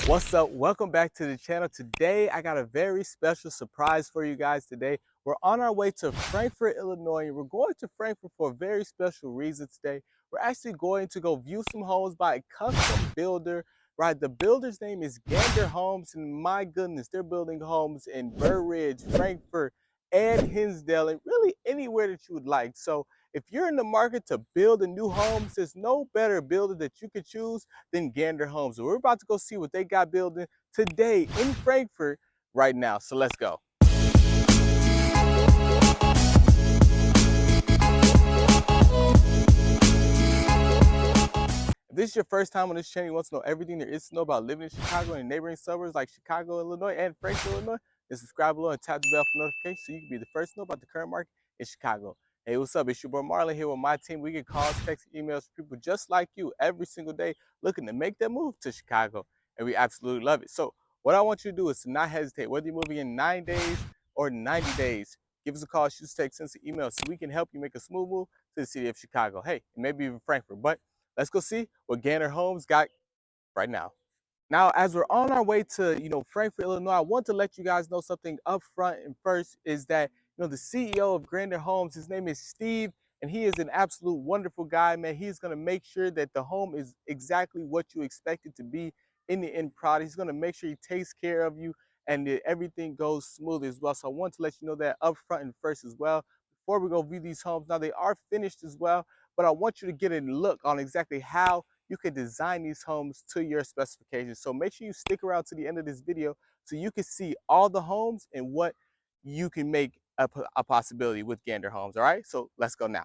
What's up? Welcome back to the channel. Today, I got a very special surprise for you guys today. We're on our way to Frankfort, Illinois. We're going to Frankfurt for a very special reason today. We're actually going to go view some homes by a custom builder, right? The builder's name is Gander Homes, and my goodness, they're building homes in Burr Ridge, Frankfurt, and Hinsdale, and really anywhere that you would like. So if you're in the market to build a new home, there's no better builder that you could choose than Gander Homes. So we're about to go see what they got building today in Frankfurt right now. So let's go. If this is your first time on this channel, you want to know everything there is to know about living in Chicago and neighboring suburbs like Chicago, Illinois, and Frankfort, Illinois, then subscribe below and tap the bell for notifications so you can be the first to know about the current market in Chicago. Hey, what's up? It's your boy Marlon here with my team. We get calls, texts, emails from people just like you every single day looking to make that move to Chicago, and we absolutely love it. So what I want you to do is to not hesitate, whether you're moving in 9 days or 90 days, give us a call, shoot us a text, send us an email so we can help you make a smooth move to the city of Chicago. Hey, and maybe even Frankfurt, but let's go see what Gander Homes got right now. Now, as we're on our way to, Frankfort, Illinois, I want to let you guys know something up front. And first is that, the CEO of Gander Homes, his name is Steve, and he is an absolute wonderful guy, man. He's going to make sure that the home is exactly what you expect it to be in the end product. He's going to make sure he takes care of you and that everything goes smoothly as well. So I want to let you know that up front and first as well. Before we go view these homes, now they are finished as well, but I want you to get a look on exactly how you can design these homes to your specifications. So make sure you stick around to the end of this video so you can see all the homes and what you can make a possibility with Gander Homes. All right, so let's go now.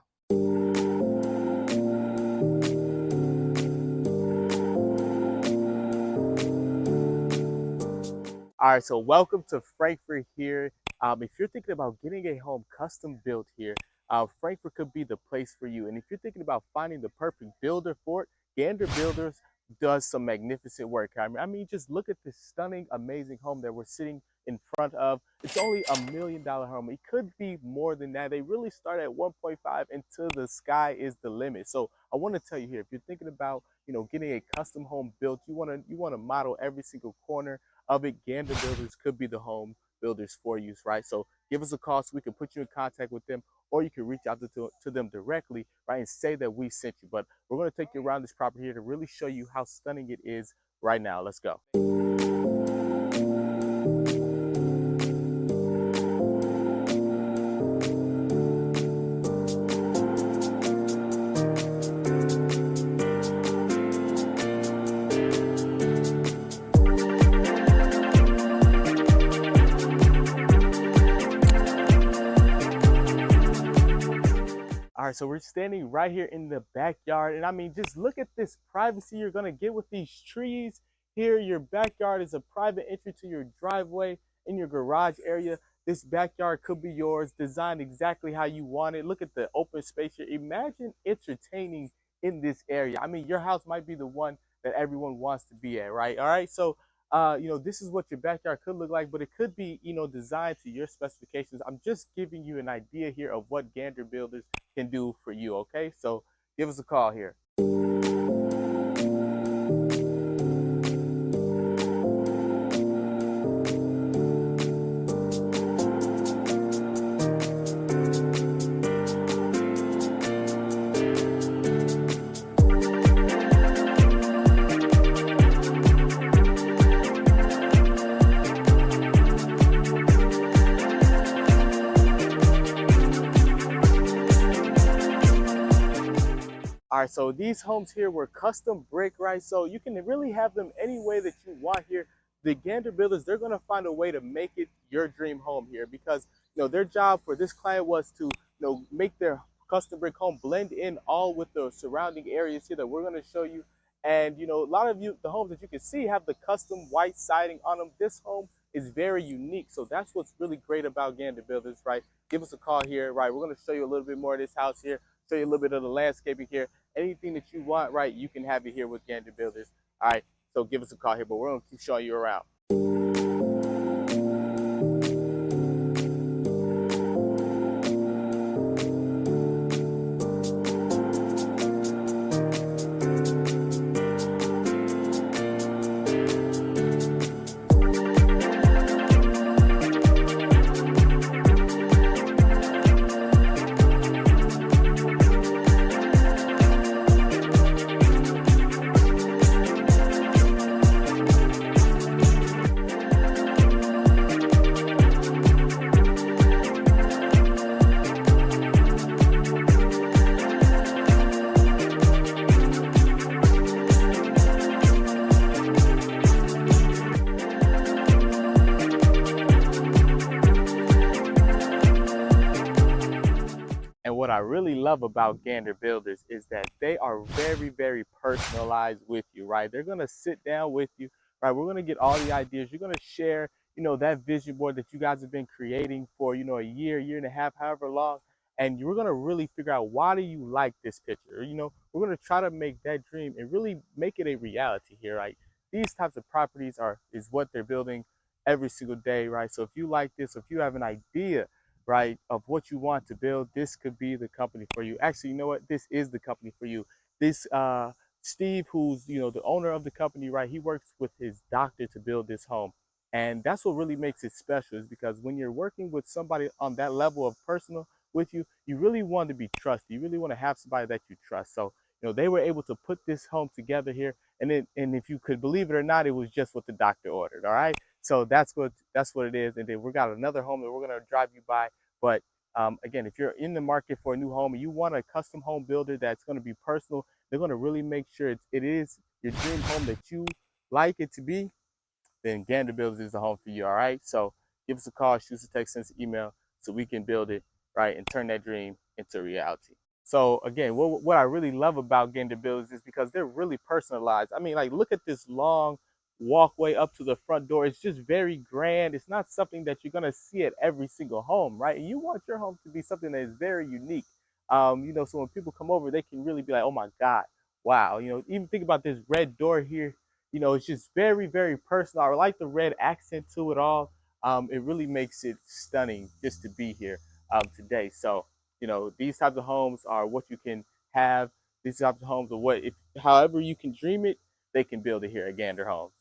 All right, so welcome to Frankfurt here. If you're thinking about getting a home custom built here, Frankfurt could be the place for you. And if you're thinking about finding the perfect builder for it, Gander Builders does some magnificent work. I mean, just look at this stunning, amazing home that we're sitting in front of. It's only $1 million home. It could be more than that. They really start at 1.5 until the sky is the limit. So I want to tell you here, if you're thinking about, getting a custom home built, you want to model every single corner of it. Gander Builders could be the home builders for you, right? So give us a call so we can put you in contact with them, or you can reach out to them directly, right, and say that we sent you. But we're going to take you around this property here to really show you how stunning it is right now. Let's go. All right, so we're standing right here in the backyard, and I mean, just look at this privacy you're gonna get with these trees here. Your backyard is a private entry to your driveway in your garage area. This backyard could be yours, designed exactly how you want it. Look at the open space here. Imagine entertaining in this area. I mean, your house might be the one that everyone wants to be at, right? All right, so this is what your backyard could look like, but it could be, designed to your specifications. I'm just giving you an idea here of what Gander Builders can do for you, okay? So give us a call here. All right, so these homes here were custom brick, right? So you can really have them any way that you want here. The Gander Builders, they're gonna find a way to make it your dream home here because, their job for this client was to, make their custom brick home blend in all with the surrounding areas here that we're gonna show you. And, a lot of the homes that you can see have the custom white siding on them. This home is very unique. So that's what's really great about Gander Builders, right? Give us a call here, right? We're gonna show you a little bit more of this house here, show you a little bit of the landscaping here. Anything that you want, right, you can have it here with Gander Builders. All right, so give us a call here, but we're going to keep showing you around. what I really love about Gander Builders is that they are very, very personalized with you, right? They're gonna sit down with you, right? We're gonna get all the ideas. You're gonna share, that vision board that you guys have been creating for, a year and a half, however long. And you're gonna really figure out why do you like this picture. We're gonna try to make that dream and really make it a reality here, right? These types of properties is what they're building every single day, right? So if you like this, if you have an idea, right, of what you want to build, this could be the company for you. Actually, you know what? This is the company for you. This Steve, who's the owner of the company, right? He works with his doctor to build this home, and that's what really makes it special. Is because when you're working with somebody on that level of personal with you, you really want to be trusted. You really want to have somebody that you trust. So they were able to put this home together here, and if you could believe it or not, it was just what the doctor ordered. All right. So that's what it is. And then we got another home that we're gonna drive you by. But again, if you're in the market for a new home and you want a custom home builder that's going to be personal, they're going to really make sure it is your dream home that you like it to be, then Gander Builders is the home for you. All right. So give us a call, shoot us a text, send us an email so we can build it, right, and turn that dream into reality. So again, what I really love about Gander Builders is because they're really personalized. I mean, like, look at this long walkway up to the front door. It's just very grand. It's not something that you're gonna see at every single home, right? And you want your home to be something that is very unique. So when people come over, they can really be like, oh my God, wow. Even think about this red door here. It's just very, very personal. I like the red accent to it all. It really makes it stunning just to be here today. So, these types of homes are what you can have. These types of homes are what, if however you can dream it, they can build it here at Gander Homes.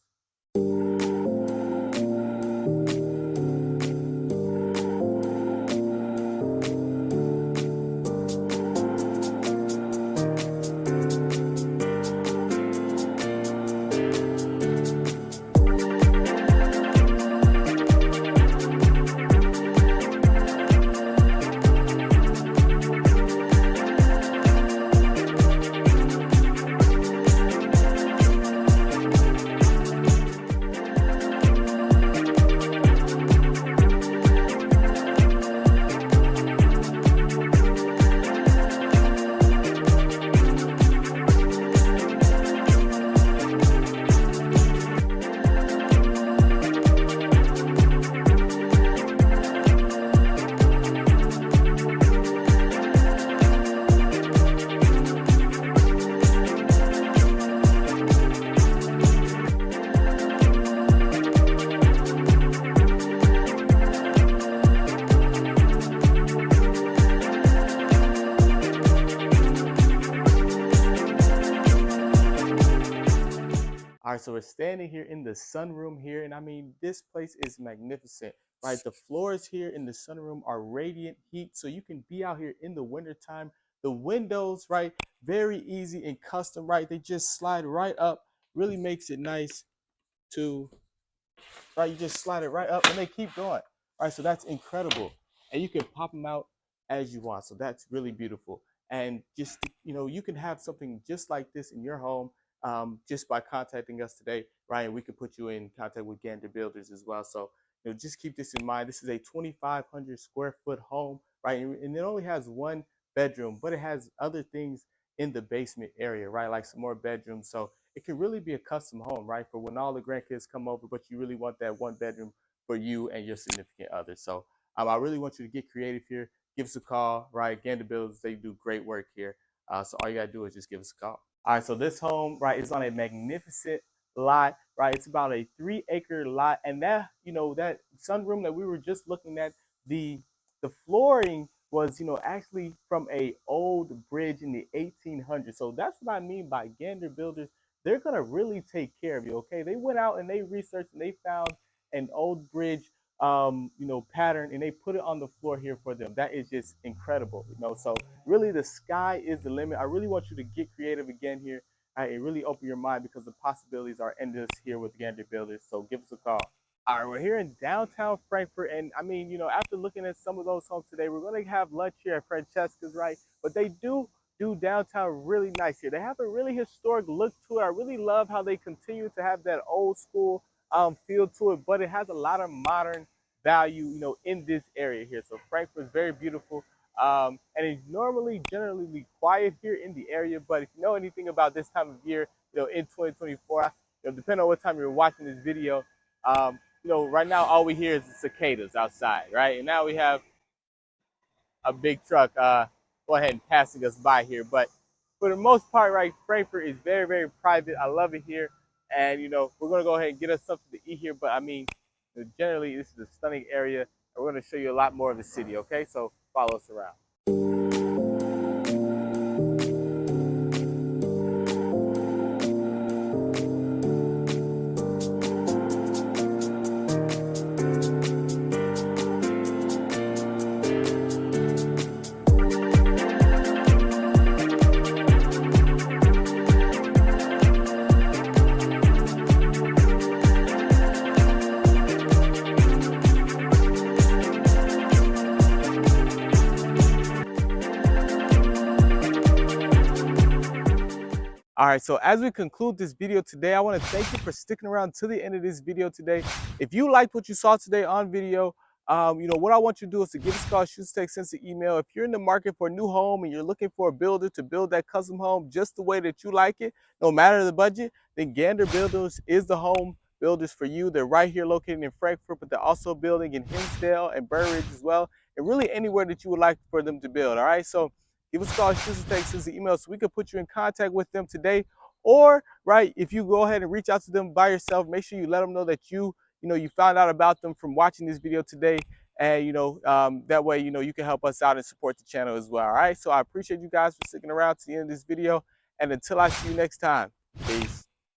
All right, so we're standing here in the sunroom here, and I mean, this place is magnificent, right? The floors here in the sunroom are radiant heat, so you can be out here in the wintertime. The windows, right, very easy and custom, right? They just slide right up, really makes it nice to, right? You just slide it right up and they keep going, right? So that's incredible. And you can pop them out as you want. So that's really beautiful. And just, you can have something just like this in your home just by contacting us today, right? And we can put you in contact with Gander Builders as well. So, just keep this in mind. This is a 2,500 square foot home, right? And it only has one bedroom, but it has other things in the basement area, right? Like some more bedrooms. So it can really be a custom home, right? For when all the grandkids come over, but you really want that one bedroom for you and your significant other. So I really want you to get creative here. Give us a call, right? Gander Builders, they do great work here. So all you gotta do is just give us a call. All right, so this home, right, is on a magnificent lot, right? It's about a 3-acre lot, and that sunroom that we were just looking at, the flooring was, actually from a old bridge in the 1800s. So that's what I mean by Gander Builders. They're gonna really take care of you, okay? They went out and they researched and they found an old bridge, pattern, and they put it on the floor here for them. That is just incredible. So really, the sky is the limit. I really want you to get creative again here, and really open your mind because the possibilities are endless here with Gander Builders. So give us a call. All right, we're here in downtown Frankfurt, and I mean, after looking at some of those homes today, we're gonna have lunch here at Francesca's, right? But they do downtown really nice here. They have a really historic look to it. I really love how they continue to have that old school feel to it, but it has a lot of modern value, in this area here. So Frankfurt is very beautiful. And it's normally generally quiet here in the area. But if you know anything about this time of year, in 2024, depending on what time you're watching this video, right now all we hear is the cicadas outside, right? And now we have a big truck go ahead and passing us by here. But for the most part, right, Frankfurt is very, very private. I love it here. And, we're going to go ahead and get us something to eat here. But, I mean, generally, this is a stunning area. And we're going to show you a lot more of the city, okay? So follow us around. All right, so as we conclude this video today, I want to thank you for sticking around to the end of this video today. If you liked what you saw today on video, what I want you to do is to give us a call, shoot us a text, send us an email. If you're in the market for a new home and you're looking for a builder to build that custom home just the way that you like it, no matter the budget, then Gander Builders is the home builders for you. They're right here located in Frankfurt, but they're also building in Hinsdale and Burridge as well, and really anywhere that you would like for them to build. All right, so give us a call, shoot us a text, send us an email so we can put you in contact with them today. Or, right, if you go ahead and reach out to them by yourself, make sure you let them know that you found out about them from watching this video today. And, that way, you can help us out and support the channel as well. All right, so I appreciate you guys for sticking around to the end of this video. And until I see you next time, peace.